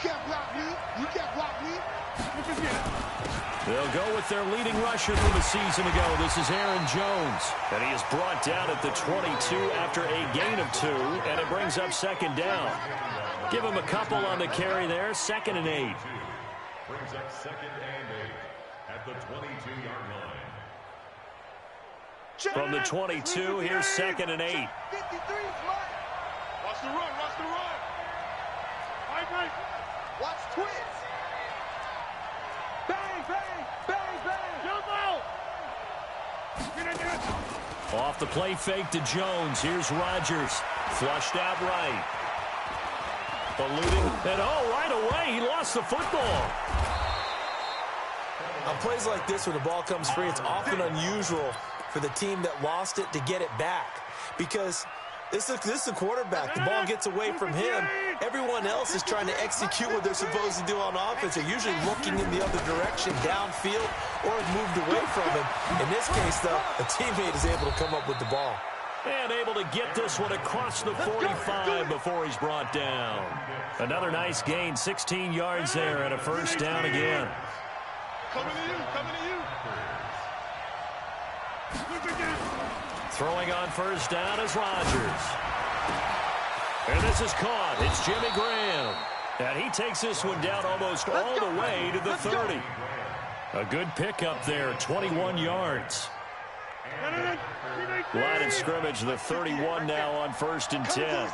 can't block me. You can't block me. They'll go with their leading rusher from a season ago. This is Aaron Jones. And he is brought down at the 22 after a gain of 2, and it brings up second down. Give him a couple on the carry there, 2nd and 8. Brings up 2nd and 8 at the 22-yard line. From the 22, here's 2nd and 8. 53 smart. Watch the run. Watch the run. Watch twins. Bang, bang, bang, bang. Jump out. Off the play fake to Jones. Here's Rodgers. Flushed out right. Eluding. And right away, he lost the football. On plays like this where the ball comes free, it's often unusual for the team that lost it to get it back. Because this is the quarterback. The ball gets away from him. Everyone else is trying to execute what they're supposed to do on offense. They're usually looking in the other direction, downfield, or moved away from him. In this case, though, a teammate is able to come up with the ball. And able to get this one across the 45 before he's brought down. Another nice gain, 16 yards there, and a first down again. Coming to you, coming to you. Throwing on first down is Rodgers. And this is caught. It's Jimmy Graham. And he takes this one down almost all the way to the 30. A good pickup there, 21 yards. Line of scrimmage, the 31 now on 1st and 10.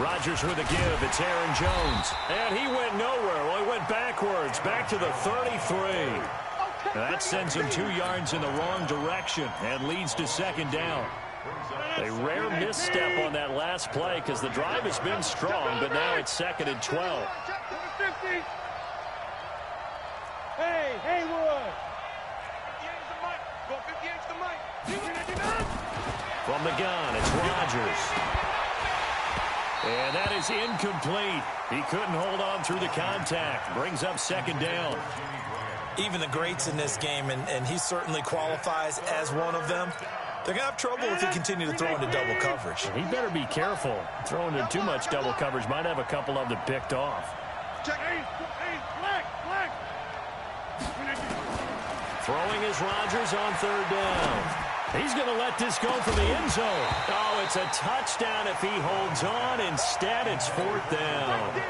Rodgers with a give. It's Aaron Jones. And he went nowhere. Well, he went backwards, back to the 33. That sends him 2 yards in the wrong direction and leads to second down. A rare misstep on that last play because the drive has been strong, but now it's 2nd and 12. Hey, Haywood. From the gun, it's Rodgers. And that is incomplete. He couldn't hold on through the contact. Brings up second down. Even the greats in this game, and he certainly qualifies as one of them, they're going to have trouble if he continue to throw into double coverage. He better be careful. Throwing into too much double coverage might have a couple of them picked off. Throwing is Rodgers on 3rd down. He's going to let this go from the end zone. Oh, it's a touchdown if he holds on. Instead, it's 4th down.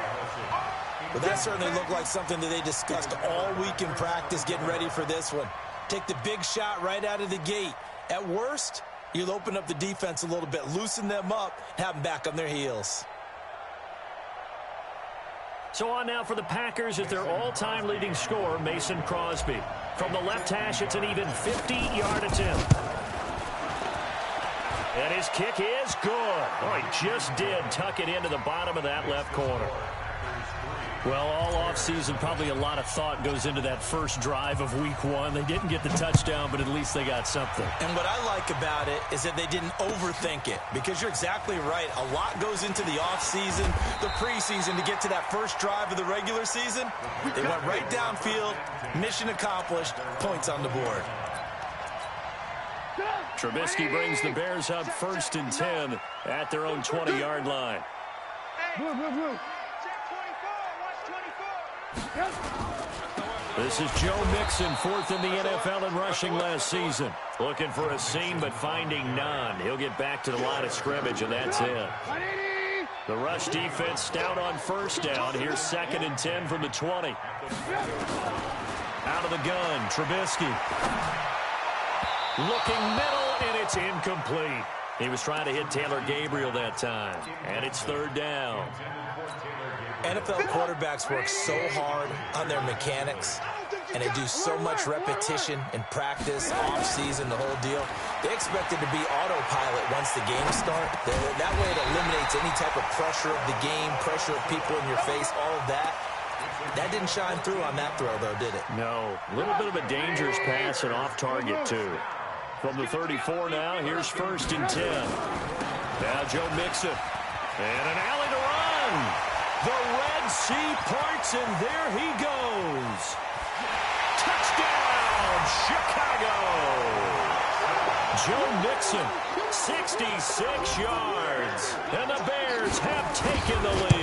But that certainly looked like something that they discussed all week in practice getting ready for this one. Take the big shot right out of the gate. At worst, you'll open up the defense a little bit, loosen them up, have them back on their heels. So on now for the Packers at their all-time leading scorer, Mason Crosby. From the left hash, it's an even 50-yard attempt. And his kick is good. Oh, he just did tuck it into the bottom of that left corner. Well, all offseason, probably a lot of thought goes into that first drive of week 1. They didn't get the touchdown, but at least they got something. And what I like about it is that they didn't overthink it, because you're exactly right. A lot goes into the offseason, the preseason to get to that first drive of the regular season. They went right downfield, mission accomplished, points on the board. Trubisky brings the Bears up 1st and 10 at their own 20-yard line. This is Joe Mixon, 4th in the NFL in rushing last season. Looking for a seam, but finding none. He'll get back to the line of scrimmage, and that's it. The rush defense stout on first down. Here's 2nd and 10 from the 20. Out of the gun, Trubisky. Looking middle, and it's incomplete. He was trying to hit Taylor Gabriel that time, and it's 3rd down. NFL quarterbacks work so hard on their mechanics, and they do so much repetition in practice, off-season, the whole deal. They expect it to be autopilot once the games start. That way it eliminates any type of pressure of the game, pressure of people in your face, all of that. That didn't shine through on that throw, though, did it? No. A little bit of a dangerous pass and off target, too. From the 34 now, here's 1st and 10. Now Joe Mixon. And an alley to run. The Red Sea parts, and there he goes. Touchdown, Chicago. Joe Mixon, 66 yards. And the Bears have taken the lead.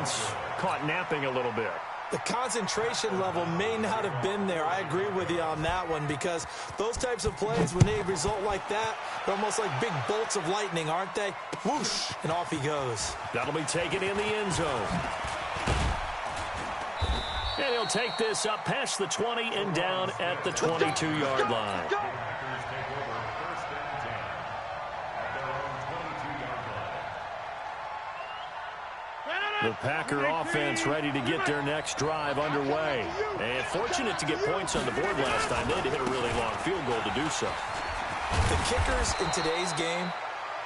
offense caught napping a little bit. The concentration level may not have been there. I agree with you on that one, because those types of plays, when they result like that, they're almost like big bolts of lightning, aren't they? Whoosh, and off he goes. That'll be taken in the end zone. And he'll take this up past the 20 and down at the 22-yard line. The Packer offense ready to get their next drive underway. And fortunate to get points on the board last time. They had to hit a really long field goal to do so. The kickers in today's game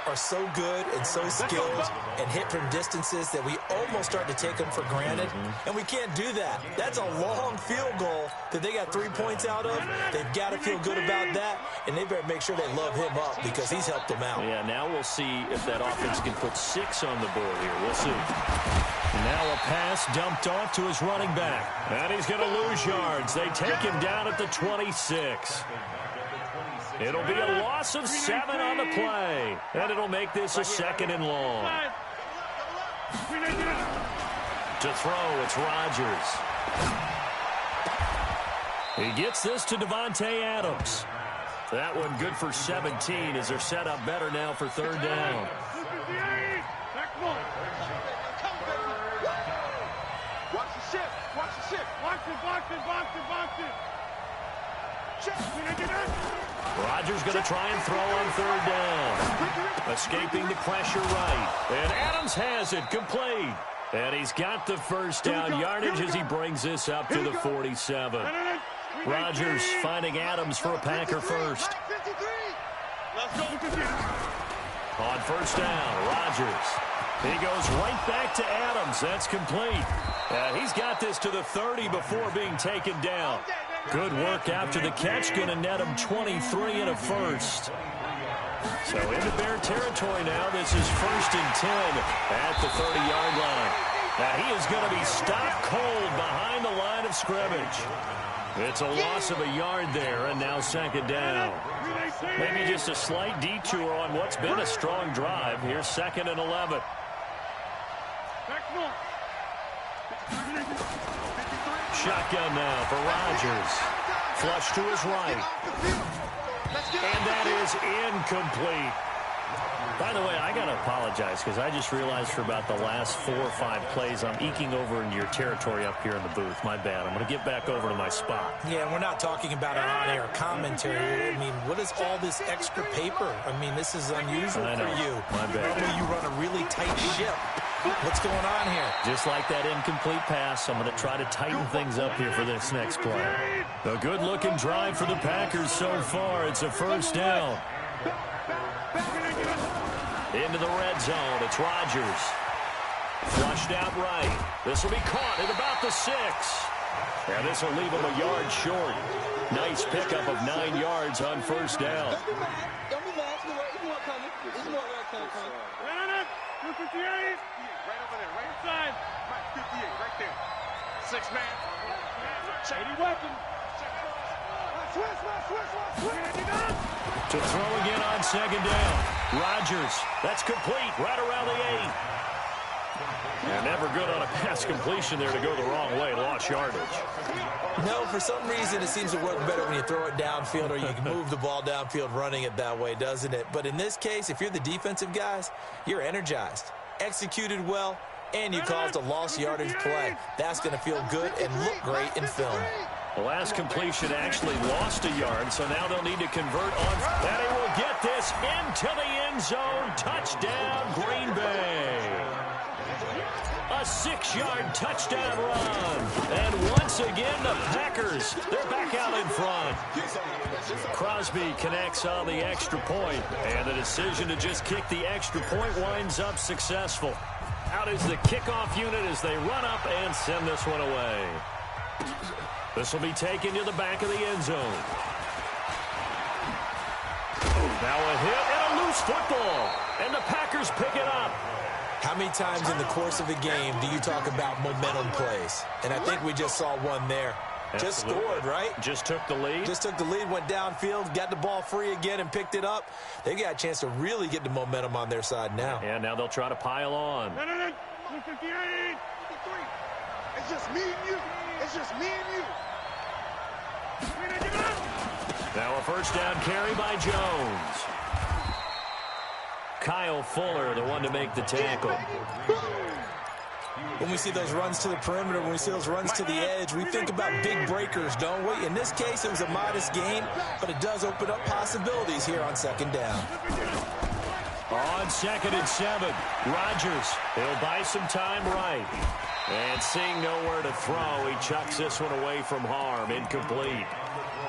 are so good and so skilled and hit from distances that we almost start to take them for granted. And we can't do that. That's a long field goal that they got 3 points out of. They've got to feel good about that, and they better make sure they love him up because he's helped them out. Yeah, now we'll see if that offense can put 6 on the board here. We'll see. Now a pass dumped off to his running back. And he's going to lose yards. They take him down at the 26. It'll be a loss of 7 on the play. And it'll make this a 2nd and long. To throw, it's Rodgers. He gets this to Davante Adams. That one good for 17 as they're set up better now for 3rd down. Watch the shift. Watch the shift. Box it. Rodgers going to try and throw on 3rd down. Escaping the pressure right. And Adams has it complete. And he's got the 1st down yardage as he brings this up to the 47. Rodgers finding Adams for a Packer first. On 1st down, Rodgers. He goes right back to Adams. That's complete. He's got this to the 30 before being taken down. Good work after the catch. Going to net him 23 and a first. So into Bear territory now. This is 1st and 10 at the 30-yard line. Now he is going to be stopped cold behind the line of scrimmage. It's a loss of a yard there, and now 2nd down. Maybe just a slight detour on what's been a strong drive. Here's 2nd and 11. Shotgun now for Rodgers. Flush to his right. And that is incomplete. By the way, I got to apologize because I just realized for about the last 4 or 5 plays I'm eking over into your territory up here in the booth. My bad. I'm going to get back over to my spot. Yeah, we're not talking about an on-air commentary. I mean, what is all this extra paper? I mean, this is unusual for you. My bad. Normally you run a really tight ship. What's going on here? Just like that incomplete pass, I'm going to try to tighten things up here for this next play. A good-looking drive for the Packers so far. It's a 1st down. Into the red zone. It's Rodgers. Flushed out right. This will be caught at about the 6. And this will leave him a yard short. Nice pickup of 9 yards on 1st down. Don't be mad. It's more coming. It's more coming. Run it. 258. Right over there. Right inside. Right, 58. Right there. 6 man. Shady weapon. To throw again on 2nd down. Rodgers. That's complete. Right around the 8. And never good on a pass completion there to go the wrong way. Lost yardage. No, for some reason it seems to work better when you throw it downfield or you can move the ball downfield running it that way, doesn't it? But in this case, if you're the defensive guys, you're energized, executed well, and you caused a lost yardage play. That's going to feel good and look great in film. The last completion actually lost a yard, so now they'll need to convert on. And he will get this into the end zone. Touchdown, Green Bay. A 6-yard touchdown run. And once again, the Packers, they're back out in front. Crosby connects on the extra point, and the decision to just kick the extra point winds up successful. Out is the kickoff unit as they run up and send this one away. This will be taken to the back of the end zone. Now a hit and a loose football. And the Packers pick it up. How many times in the course of the game do you talk about momentum plays? And I think we just saw one there. Just scored, right? Just took the lead. Just took the lead, went downfield, got the ball free again and picked it up. They got a chance to really get the momentum on their side now. And now they'll try to pile on. 258. It's just me and you. It's just me and you. Now a first down carry by Jones. Kyle Fuller, the one to make the tackle. When we see those runs to the perimeter, when we see those runs to the edge, we think about big breakers, don't we? In this case, it was a modest gain, but it does open up possibilities here on second down. On 2nd and 7, Rodgers, he'll buy some time right. And seeing nowhere to throw, he chucks this one away from harm, incomplete.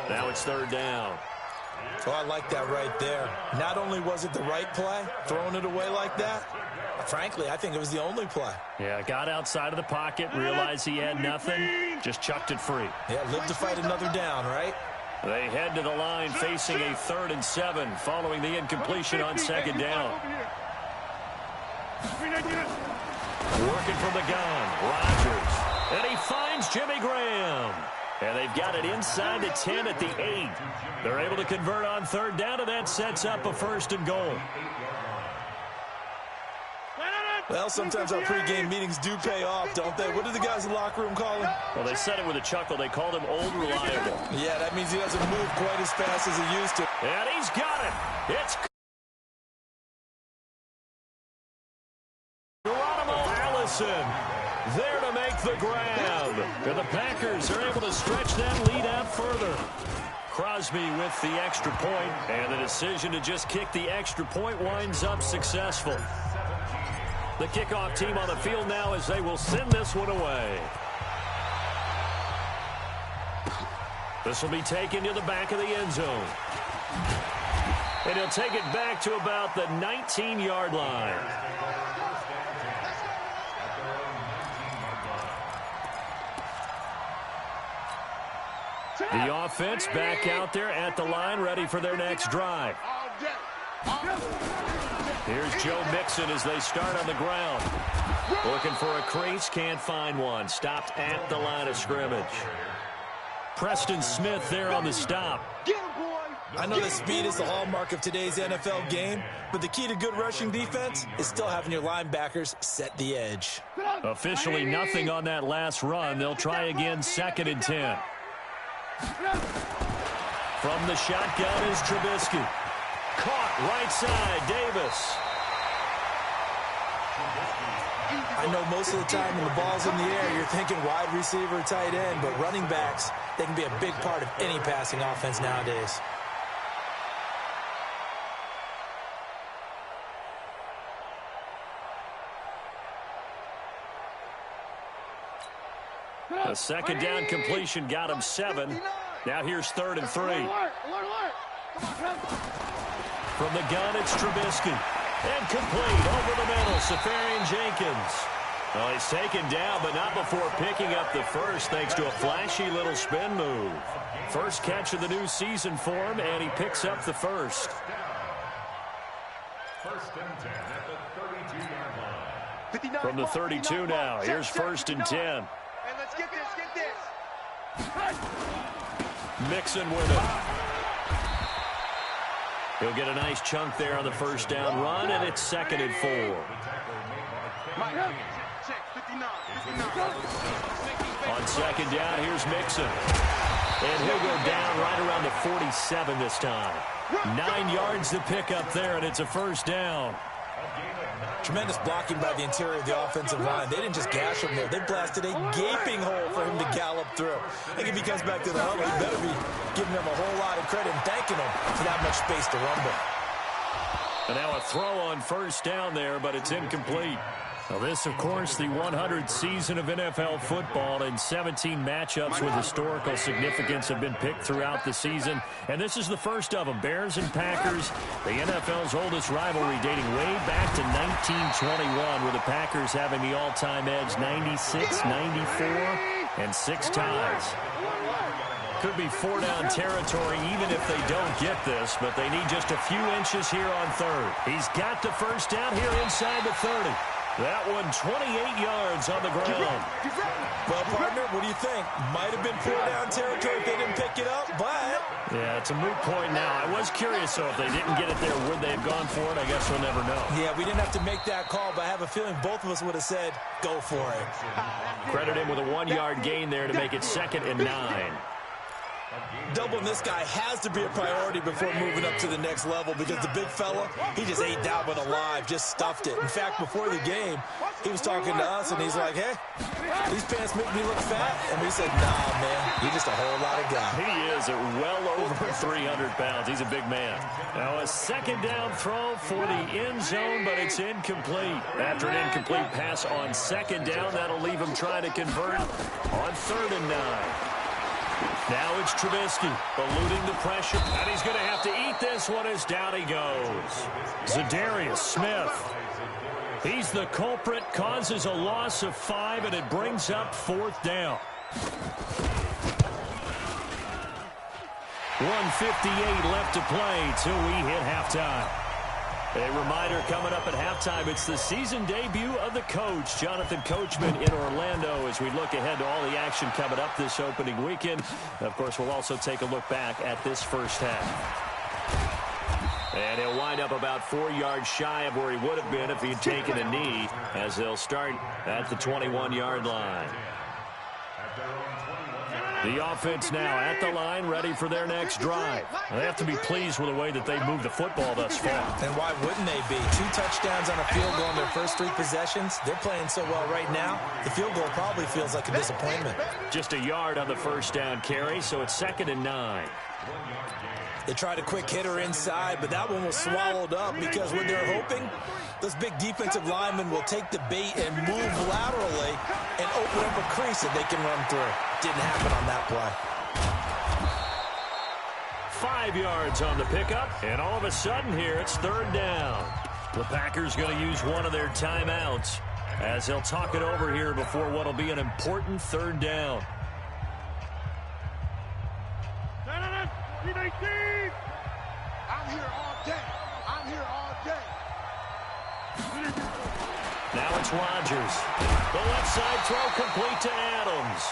Now it's 3rd down. Oh, I like that right there. Not only was it the right play, throwing it away like that, frankly, I think it was the only play. Yeah, got outside of the pocket, realized he had nothing, just chucked it free. Yeah, live to fight another down, right? They head to the line facing a 3rd and 7 following the incompletion on 2nd down. Working from the gun, Rodgers. And he finds Jimmy Graham. And they've got it inside the 10 at the 8. They're able to convert on 3rd down, and that sets up a 1st and goal. Well, sometimes our pregame meetings do pay off, don't they? What do the guys in the locker room call him? Well, they said it with a chuckle. They called him Old Reliable. Yeah, that means he doesn't move quite as fast as he used to. And he's got it. It's Geronimo Allison there to make the grab. And the Packers are able to stretch that lead out further. Crosby with the extra point, and the decision to just kick the extra point winds up successful. The kickoff team on the field now as they will send this one away. This will be taken to the back of the end zone. And he'll take it back to about the 19-yard line. The offense back out there at the line, ready for their next drive. Here's Joe Mixon as they start on the ground. Looking for a crease, can't find one. Stopped at the line of scrimmage. Preston Smith there on the stop. I know that speed is the hallmark of today's NFL game, but the key to good rushing defense is still having your linebackers set the edge. Officially nothing on that last run. They'll try again 2nd and 10. From the shotgun is Trubisky. Caught right side, Davis. I know most of the time when the ball's in the air, you're thinking wide receiver, tight end, but running backs, they can be a big part of any passing offense nowadays. A 2nd down completion got him 7. Now here's 3rd and 3. From the gun, it's Trubisky. And complete over the middle, Safarian Jenkins. Well, he's taken down, but not before picking up the first, thanks to a flashy little spin move. First catch of the new season for him, and he picks up the first. 1st and 10 at the 32-yard line. From the 32 now, here's 1st and 10. And let's get this, Mixon with it. He'll get a nice chunk there on the first down run, and it's 2nd and 4. On 2nd down, here's Mixon. And he'll go down right around the 47 this time. 9 yards to pick up there, and it's a first down. Tremendous blocking by the interior of the offensive line. They didn't just gash him there. They blasted a gaping hole for him to gallop through. I think if he comes back to the huddle, he better be giving them a whole lot of credit and thanking him for that much space to rumble. And now a throw on first down there, but it's incomplete. Now this, of course, the 100th season of NFL football, and 17 matchups with historical significance have been picked throughout the season. And this is the first of them, Bears and Packers, the NFL's oldest rivalry dating way back to 1921, with the Packers having the all-time edge 96, 94, and 6 ties. Could be 4-down territory even if they don't get this, but they need just a few inches here on 3rd. He's got the first down here inside the 30. That one 28 yards on the ground. Well, partner, what do you think? Might have been 4-down territory if they didn't pick it up, but... Yeah, it's a moot point now. I was curious, though, if they didn't get it there, would they have gone for it? I guess we'll never know. Yeah, we didn't have to make that call, but I have a feeling both of us would have said, go for it. Credit him with a 1-yard gain there to make it 2nd and 9. Doubling this guy has to be a priority before moving up to the next level because the big fella, he just ate that one alive, just stuffed it. In fact, before the game, he was talking to us, and he's like, hey, these pants make me look fat. And we said, nah, man, you're just a whole lot of guy. He is at well over 300 pounds. He's a big man. Now a 2nd down throw for the end zone, but it's incomplete. After an incomplete pass on 2nd down, that'll leave him trying to convert on 3rd and 9. Now it's Trubisky eluding the pressure, and he's going to have to eat this one as down he goes. Zadarius Smith. He's the culprit, causes a loss of 5, and it brings up 4th down. 1:58 left to play till we hit halftime. A reminder coming up at halftime, it's the season debut of the coach, Jonathan Coachman, in Orlando, as we look ahead to all the action coming up this opening weekend. Of course, we'll also take a look back at this first half. And he'll wind up about 4 yards shy of where he would have been if he'd taken a knee, as they'll start at the 21-yard line. The offense now at the line, ready for their next drive. They have to be pleased with the way that they moved the football thus far. And why wouldn't they be? 2 touchdowns on a field goal in their first 3 possessions. They're playing so well right now, the field goal probably feels like a disappointment. Just a yard on the first down carry, so it's 2nd and 9. They tried a quick hitter inside, but that one was swallowed up because what they're hoping, those big defensive linemen will take the bait and move laterally and open up a crease that they can run through. Didn't happen on that play. 5 yards on the pickup, and all of a sudden here it's 3rd down. The Packers going to use one of their timeouts as they'll talk it over here before what will be an important 3rd down. I'm here all day. I'm here all day. Now it's Rodgers. The left side throw complete to Adams.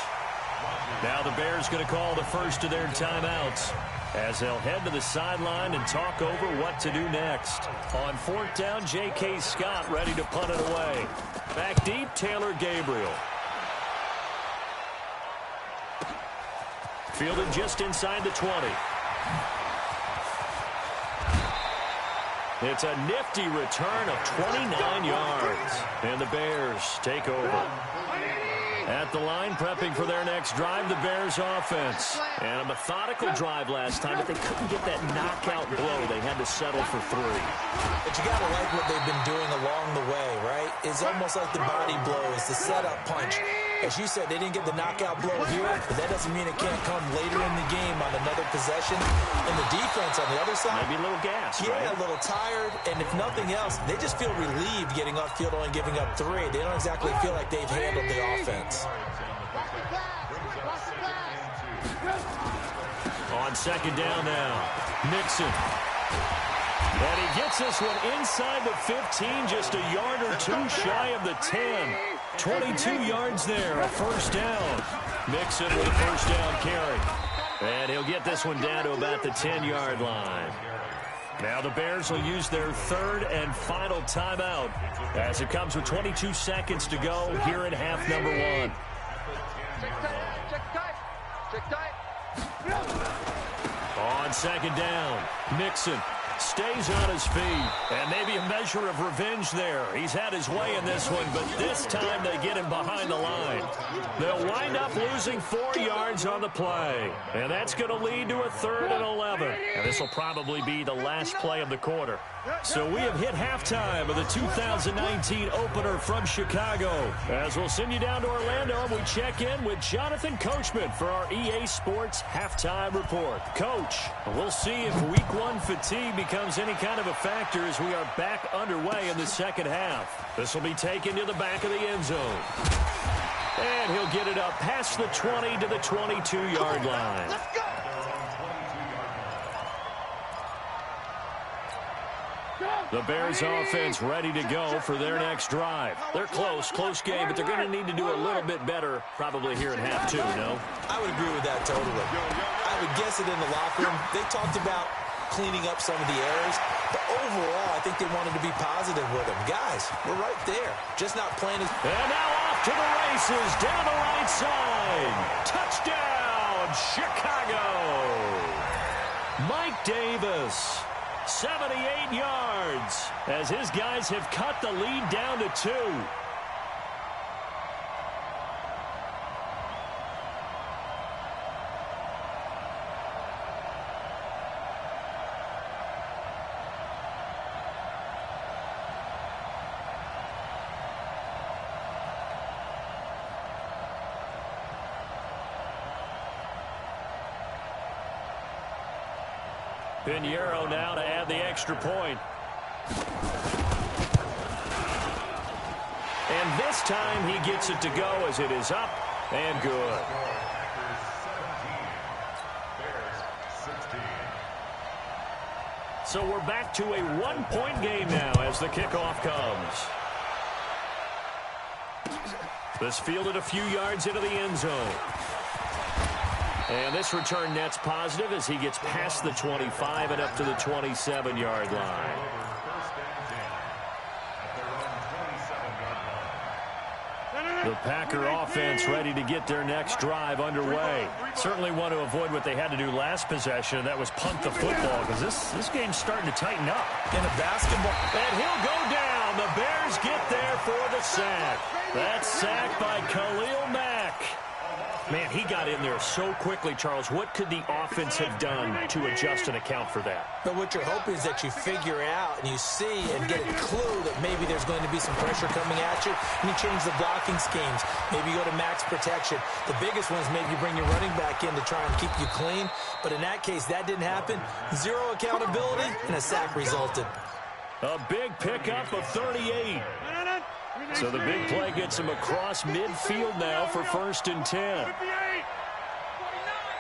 Now the Bears going to call the first of their timeouts as they'll head to the sideline and talk over what to do next. On 4th down, J.K. Scott ready to punt it away. Back deep, Taylor Gabriel. Fielded just inside the 20. It's a nifty return of 29 yards. And the Bears take over. At the line, prepping for their next drive, the Bears offense. And a methodical drive last time, but they couldn't get that knockout blow. They had to settle for 3. But you got to like what they've been doing along the way, right? It's almost like the body blows, the setup punch. As you said, they didn't get the knockout blow here, but that doesn't mean it can't come later in the game on another possession. And the defense on the other side, maybe a little gas, yeah, right? A little tired. And if nothing else, they just feel relieved getting off field only giving up 3. They don't exactly feel like they've handled the offense. On 2nd down now, Mixon. And he gets this one inside the 15, just a yard or 2 shy of the 10. 22 yards there, a 1st down. Mixon with a 1st down carry. And he'll get this one down to about the 10-yard line. Now the Bears will use their 3rd and final timeout as it comes with 22 seconds to go here in half number 1. On 2nd down, Mixon stays on his feet, and maybe a measure of revenge there. He's had his way in this one, but this time they get him behind the line. They'll wind up losing 4 yards on the play, and that's going to lead to a 3rd and 11. And this will probably be the last play of the quarter. So we have hit halftime of the 2019 opener from Chicago. As we'll send you down to Orlando, and we check in with Jonathan Coachman for our EA Sports Halftime Report. Coach, we'll see if Week 1 fatigue becomes any kind of a factor as we are back underway in the second half. This will be taken to the back of the end zone. And he'll get it up past the 20 to the 22-yard line. Let's go. Go. The Bears offense ready to go for their next drive. They're close game, but they're going to need to do a little bit better probably here in half two, no? I would agree with that totally. I would guess it in the locker room. They talked about cleaning up some of the errors, but overall, I think they wanted to be positive with them. Guys, we're right there. Just not playing as... And now off to the races, down the right side. Touchdown, Chicago. Mike Davis. 78 yards as his guys have cut the lead down to 2. Pinheiro now to add the extra point. And this time he gets it to go as it is up and good. So we're back to a one-point game now as the kickoff comes. This fielded a few yards into the end zone. And this return net's positive as he gets past the 25 and up to the 27-yard line. The Packer offense ready to get their next drive underway. Certainly want to avoid what they had to do last possession, and that was punt the football, because this game's starting to tighten up. In a basketball. And he'll go down. The Bears get there for the sack. That's sacked by Khalil Mack. Man, he got in there so quickly, Charles. What could the offense have done to adjust and account for that? But what you're hoping is that you figure out and you see and get a clue that maybe there's going to be some pressure coming at you, and you change the blocking schemes. Maybe you go to max protection. The biggest one is maybe you bring your running back in to try and keep you clean. But in that case, that didn't happen. Zero accountability, and a sack resulted. A big pickup of 38. So the big play gets him across midfield now for 1st and 10. 59,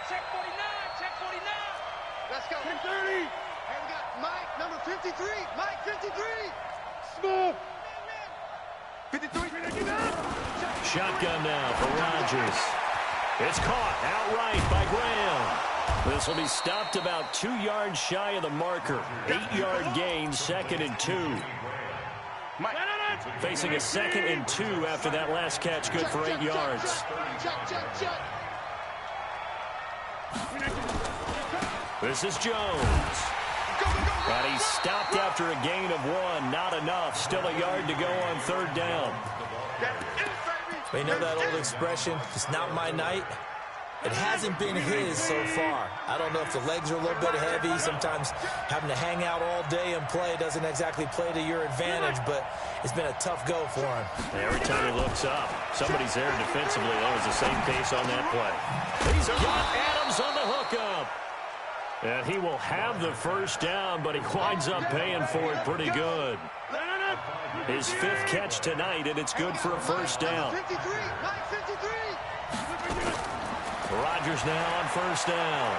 check 49, check 49. Let's go. 30. And we got Mike, number 53. Mike, 53. Smooth. 53. Shotgun now for Rodgers. It's caught outright by Graham. This will be stopped about 2 yards shy of the marker. 8-yard gain, 2nd and 2. Mike. Facing a 2nd and 2 after that last catch, good for 8 yards. This is Jones. And he's stopped after a gain of 1. Not enough. Still a yard to go on 3rd down. We know that old expression, it's not my night. It hasn't been his so far. I don't know if the legs are a little bit heavy. Sometimes having to hang out all day and play doesn't exactly play to your advantage, but it's been a tough go for him. Every time he looks up, somebody's there defensively. That was the same case on that play. He's got Adams on the hookup. And he will have the 1st down, but he winds up paying for it pretty good. His 5th catch tonight, and it's good for a 1st down. Rodgers now on 1st down.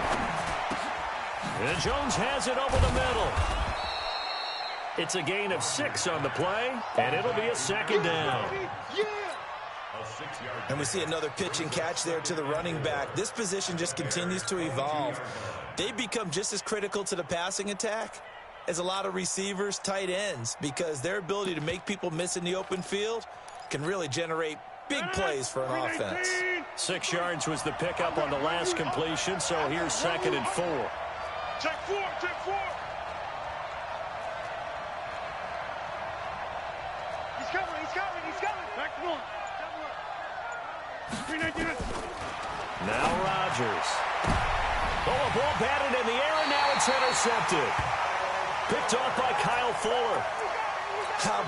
And Jones has it over the middle. It's a gain of 6 on the play, and it'll be a 2nd down. And we see another pitch and catch there to the running back. This position just continues to evolve. They become just as critical to the passing attack as a lot of receivers, tight ends, because their ability to make people miss in the open field can really generate big plays for an offense. 6 yards was the pickup on the last completion, so here's 2nd and 4. Check 4, check 4. He's coming, he's coming, he's coming. Back to 1. Now Rodgers. Oh, a ball batted in the air, and now it's intercepted. Picked off by Kyle Fuller.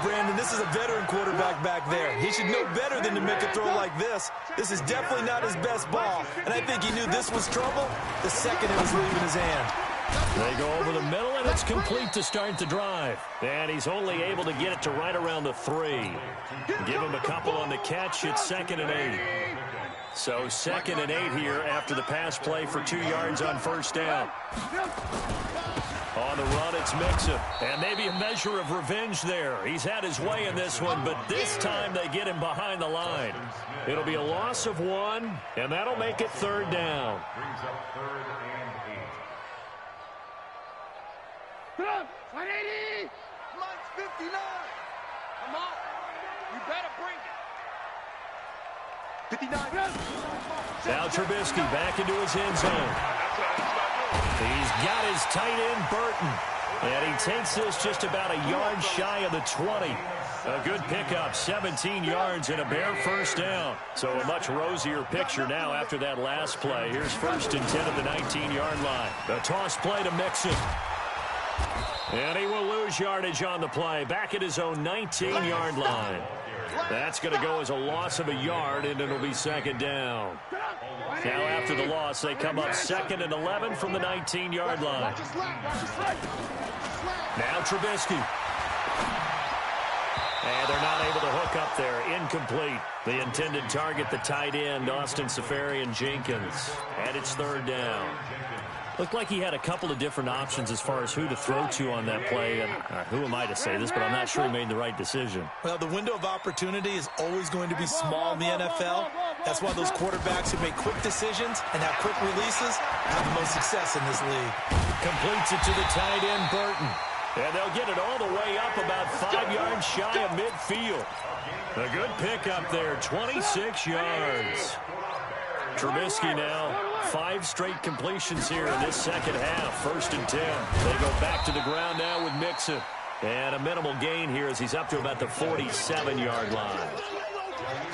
Brandon, this is a veteran quarterback back there. He should know better than to make a throw like this. This is definitely not his best ball, and I think he knew this was trouble the second it was leaving his hand. They go over the middle, and it's complete to start the drive. And he's only able to get it to right around the 3. Give him a couple on the catch. It's 2nd and 8. So 2nd and 8 here after the pass play for 2 yards on 1st down. On the run, it's Mixon. And maybe a measure of revenge there. He's had his way in this one, but this time they get him behind the line. It'll be a loss of 1, and that'll make it 3rd down. Brings up 3rd and 8. Come on, 180. Mike's 59. Come on. You better bring it. 59. Now Trubisky back into his end zone. He's got his tight end, Burton. And he takes this just about a yard shy of the 20. A good pickup, 17 yards and a bare 1st down. So a much rosier picture now after that last play. Here's 1st and 10 at the 19-yard line. The toss play to Mixon. And he will lose yardage on the play. Back at his own 19-yard line. That's going to go as a loss of a yard, and it'll be 2nd down. Now after the loss, they come up 2nd and 11 from the 19-yard line. Now Trubisky. And they're not able to hook up there. Incomplete. The intended target, the tight end, Austin Seferian-Jenkins. And it's 3rd down. Looked like he had a couple of different options as far as who to throw to on that play. And who am I to say this, but I'm not sure he made the right decision. Well, the window of opportunity is always going to be small in the NFL. That's why those quarterbacks who make quick decisions and have quick releases have the most success in this league. Completes it to the tight end, Burton. And they'll get it all the way up about 5 yards shy of midfield. A good pickup there, 26 yards. Trubisky now, 5 straight completions here in this 2nd half. 1st and 10. They go back to the ground now with Mixon. And a minimal gain here as he's up to about the 47-yard line.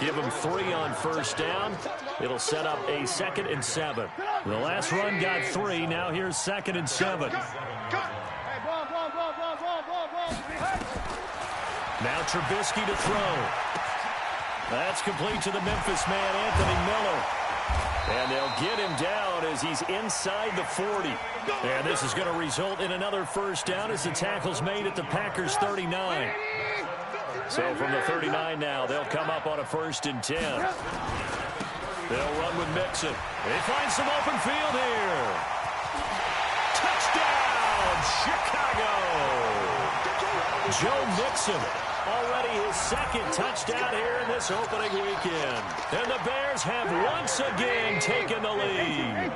Give him 3 on 1st down. It'll set up a 2nd and 7. The last run got 3. Now here's 2nd and 7. Now Trubisky to throw. That's complete to the Memphis man, Anthony Miller. And they'll get him down as he's inside the 40. And this is going to result in another 1st down as the tackle's made at the Packers' 39. So from the 39 now, they'll come up on a 1st and 10. They'll run with Mixon. They find some open field here. Touchdown, Chicago! Joe Mixon, already his 2nd touchdown here in this opening weekend. And the Bears have once again taken the lead.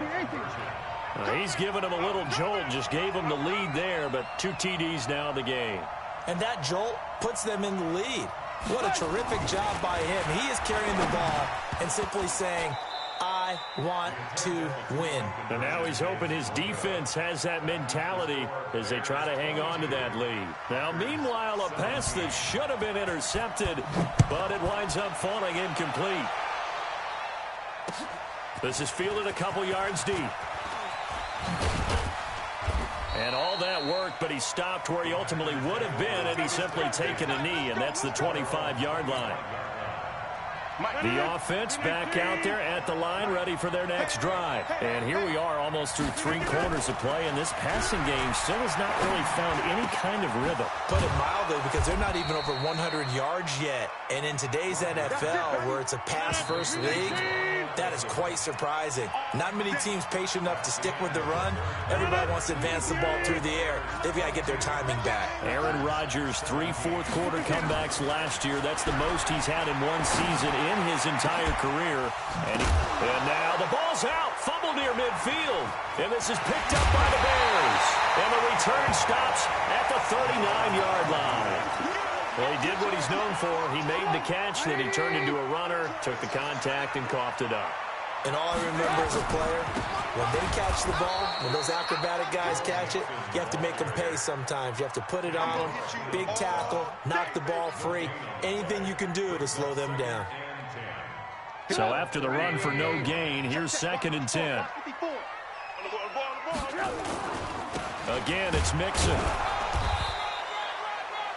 He's given him a little jolt, just gave him the lead there, but 2 TDs now in the game. And that jolt puts them in the lead. What a terrific job by him. He is carrying the ball and simply saying, I want to win. And now he's hoping his defense has that mentality as they try to hang on to that lead. Now, meanwhile, a pass that should have been intercepted, but it winds up falling incomplete. This is fielded a couple yards deep. And all that work, but he stopped where he ultimately would have been had he simply taken a knee, and that's the 25-yard line. The offense back out there at the line, ready for their next drive. And here we are almost through 3 quarters of play, and this passing game still has not really found any kind of rhythm. Put it mildly, because they're not even over 100 yards yet. And in today's NFL, where it's a pass-first league, that is quite surprising. Not many teams patient enough to stick with the run. Everybody wants to advance the ball through the air. They've got to get their timing back. Aaron Rodgers, 3 fourth-quarter comebacks last year. That's the most he's had in one season in his entire career. And now the ball's out. Fumble near midfield. And this is picked up by the Bears. And the return stops at the 39-yard line. Well, he did what he's known for. He made the catch, then he turned into a runner, took the contact, and coughed it up. And all I remember as a player, when they catch the ball, when those acrobatic guys catch it, you have to make them pay sometimes. You have to put it on them, big tackle, knock the ball free, anything you can do to slow them down. So after the run for no gain, here's 2nd and 10. Again, it's Mixon.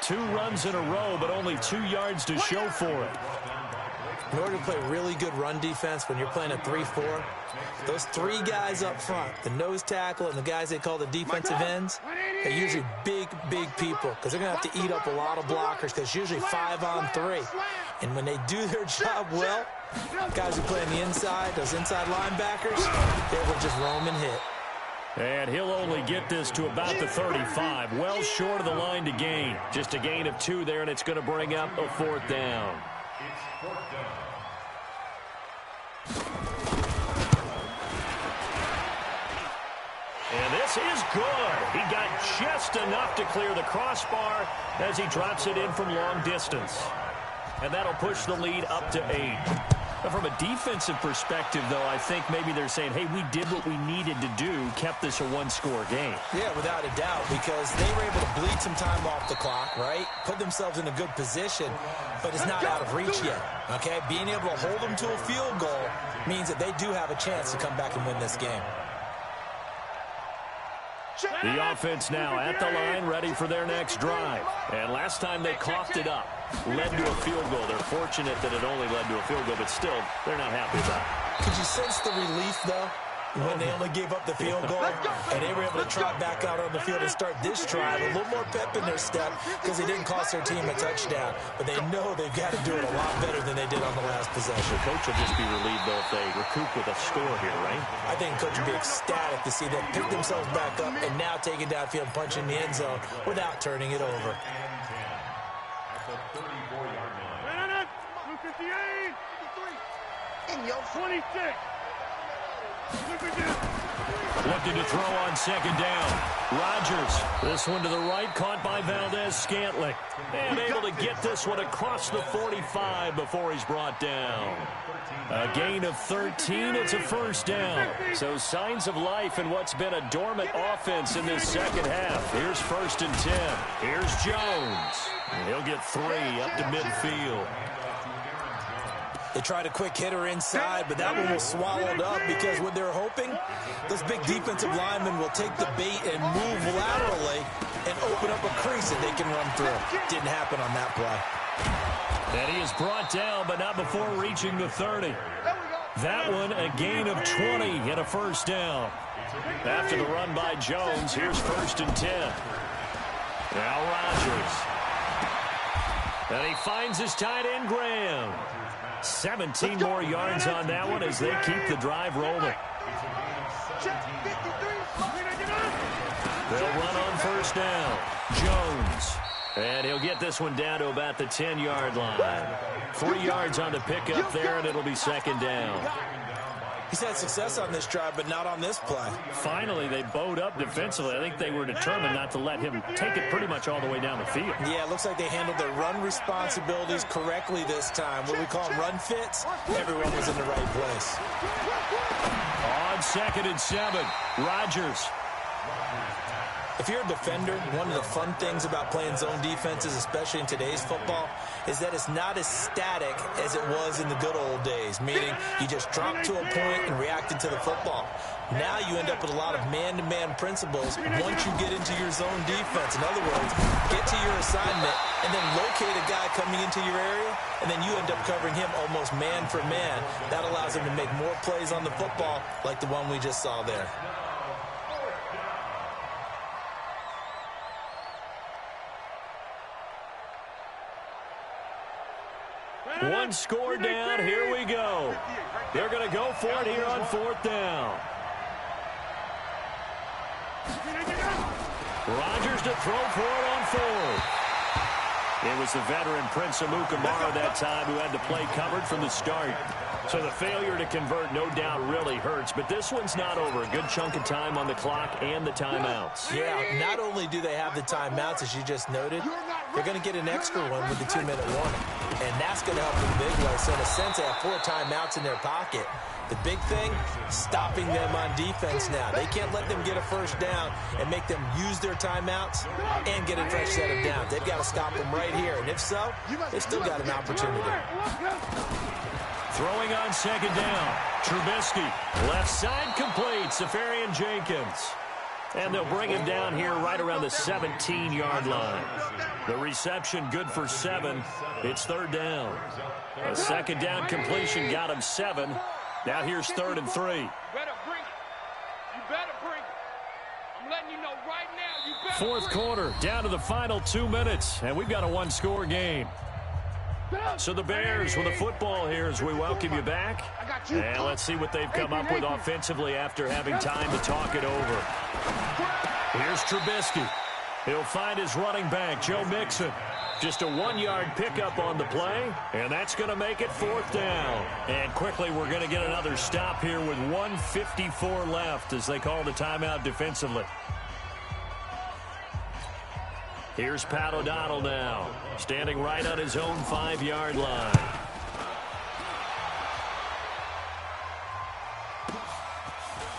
2 runs in a row, but only 2 yards to show for it. In order to play really good run defense when you're playing a 3-4, those 3 guys up front, the nose tackle and the guys they call the defensive ends, they're usually big, big people because they're going to have to eat up a lot of blockers because it's usually 5 on 3. And when they do their job well, guys who play on the inside, those inside linebackers, they will just roam and hit. And he'll only get this to about the 35, well short of the line to gain. Just a gain of 2 there, and it's going to bring up a 4th down. It's 4th down. And this is good. He got just enough to clear the crossbar as he drops it in from long distance. And that'll push the lead up to 8. But from a defensive perspective, though, I think maybe they're saying, hey, we did what we needed to do, kept this a 1-score game. Yeah, without a doubt, because they were able to bleed some time off the clock, right? Put themselves in a good position, but it's not out of reach yet, okay? Being able to hold them to a field goal means that they do have a chance to come back and win this game. The offense now at the line, ready for their next drive. And last time they coughed it up, led to a field goal. They're fortunate that it only led to a field goal, but still, they're not happy about it. Could you sense the relief, though, when they only gave up the field goal and they were able to trot back out on the field and start this drive? A little more pep in their step because it didn't cost their team a touchdown, but they know they've got to do it a lot better than they did on the last possession. Coach will just be relieved, though, if they recoup with a score here, right? I think Coach will be ecstatic to see them pick themselves back up and now take it downfield and punch in the end zone without turning it over. At the 34-yard line. 258. In your 26. Looking to throw on 2nd down. Rodgers, this one to the right, caught by Valdez-Scantling. And able to get this one across the 45 before he's brought down. A gain of 13, it's a 1st down. So signs of life in what's been a dormant offense in this second half. Here's 1st and 10. Here's Jones. And he'll get 3 up to midfield. They tried a quick hitter inside, but that one was swallowed up because what they're hoping, those big defensive linemen will take the bait and move laterally and open up a crease that they can run through. Didn't happen on that play. And he is brought down, but not before reaching the 30. That one, a gain of 20 and a 1st down. After the run by Jones, here's 1st and 10. Now Rodgers. And he finds his tight end, Graham. 17 more yards on that one as they keep the drive rolling. They'll run on 1st down. Jones. And he'll get this one down to about the 10-yard line. 3 yards on the pickup there, and it'll be 2nd down. He's had success on this drive, but not on this play. Finally, they bowed up defensively. I think they were determined not to let him take it pretty much all the way down the field. Yeah, it looks like they handled their run responsibilities correctly this time. What we call run fits, everyone was in the right place. On 2nd and 7, Rodgers. If you're a defender, one of the fun things about playing zone defenses, especially in today's football, is that it's not as static as it was in the good old days, meaning you just drop to a point and reacted to the football. Now you end up with a lot of man-to-man principles once you get into your zone defense. In other words, get to your assignment and then locate a guy coming into your area, and then you end up covering him almost man for man. That allows him to make more plays on the football like the one we just saw there. One score down. Here we go. They're going to go for it here on 4th down. Rodgers to throw for it on 4th. It was the veteran Prince Amukamara that time who had to play covered from the start. So the failure to convert no doubt really hurts, but this one's not over. A good chunk of time on the clock and the timeouts. Yeah, not only do they have the timeouts, as you just noted, they're going to get an extra one with the 2-minute warning. And that's going to help in a big way. So in a sense, they have 4 timeouts in their pocket. The big thing, stopping them on defense now. They can't let them get a 1st down and make them use their timeouts and get a fresh set of downs. They've got to stop them right here. And if so, they've still got an opportunity. Throwing on 2nd down. Trubisky. Left side complete. Safarian Jenkins. And they'll bring him down here right around the 17-yard line. The reception good for 7. It's 3rd down. A 2nd down completion got him 7. Now here's 3rd and 3. You better bring it. You better bring it. I'm letting you know right now. You better 4th quarter, down to the final 2 minutes, and we've got a 1-score game. So the Bears with the football here as we welcome you back. And let's see what they've come up with offensively after having time to talk it over. Here's Trubisky. He'll find his running back, Joe Mixon. Just a 1-yard pickup on the play, and that's going to make it 4th down. And quickly, we're going to get another stop here with 1:54 left as they call the timeout defensively. Here's Pat O'Donnell now, standing right on his own 5-yard line.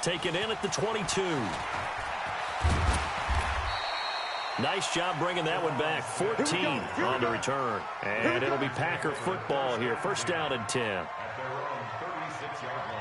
Taken in at the 22. Nice job bringing that one back. 14 on the return. And it'll be Packer football here. 1st down and 10. At their own 36-yard line.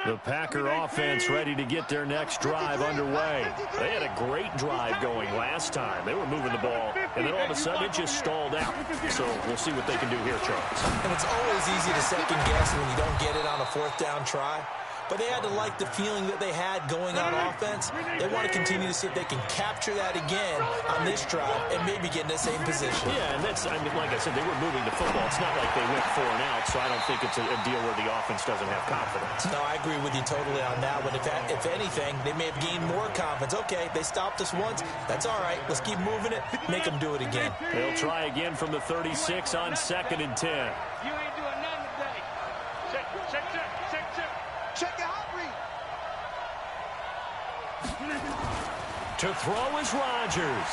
The Packer offense ready to get their next drive underway. They had a great drive going last time. They were moving the ball, and then all of a sudden it just stalled out. So we'll see what they can do here, Charles. And it's always easy to second guess when you don't get it on a 4th down try. But they had to like the feeling that they had going on offense. They want to continue to see if they can capture that again on this drive and maybe get in the same position. Yeah, and that's, I mean, like I said, they were moving the football. It's not like they went 4 and out, so I don't think it's a deal where the offense doesn't have confidence. No, I agree with you totally on that one. If anything, they may have gained more confidence. Okay, they stopped us once. That's all right. Let's keep moving it. Make them do it again. They'll try again from the 36 on 2nd and 10. You ain't doing nothing today. Check the hot read. To throw is Rodgers.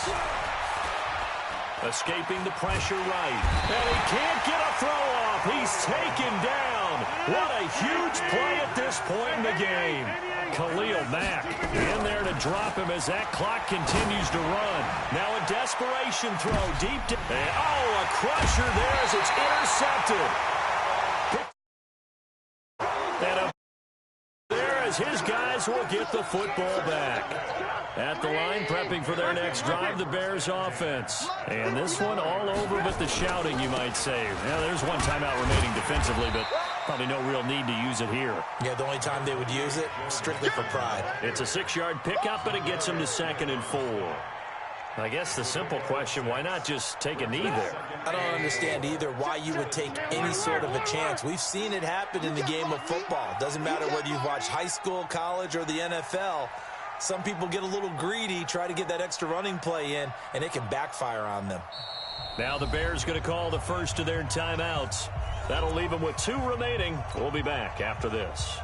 Escaping the pressure right. And he can't get a throw off. He's taken down. What a huge play at this point in the game. Khalil Mack in there to drop him as that clock continues to run. Now a desperation throw deep. And a crusher there as it's intercepted. And his guys will get the football back. At the line, prepping for their next drive, the Bears offense. And this one all over but the shouting, you might say. Now, there's one timeout remaining defensively, but probably no real need to use it here. Yeah, the only time they would use it, strictly for pride. It's a 6-yard pickup, but it gets them to 2nd and 4. I guess the simple question, why not just take a knee there? I don't understand either why you would take any sort of a chance. We've seen it happen in the game of football. Doesn't matter whether you've watched high school, college, or the NFL. Some people get a little greedy, try to get that extra running play in, and it can backfire on them. Now the Bears going to call the first of their timeouts. That'll leave them with 2 remaining. We'll be back after this.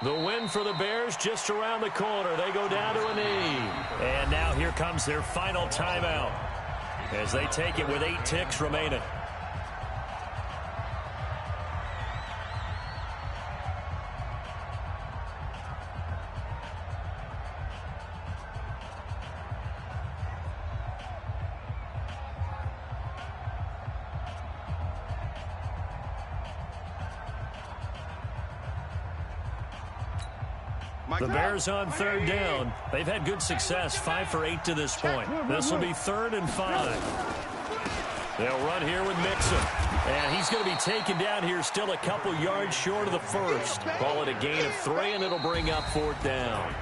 The win for the Bears just around the corner. They go down to a knee. And now here comes their final timeout as they take it with 8 ticks remaining. The Bears on 3rd down. They've had good success, 5 for 8 to this point. This will be 3rd and 5. They'll run here with Mixon. And he's going to be taken down here still a couple yards short of the first. Call it a gain of 3, and it'll bring up 4th down.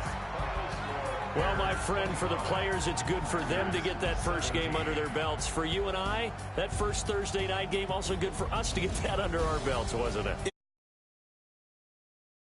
Well, my friend, for the players, it's good for them to get that first game under their belts. For you and I, that first Thursday night game, also good for us to get that under our belts, wasn't it?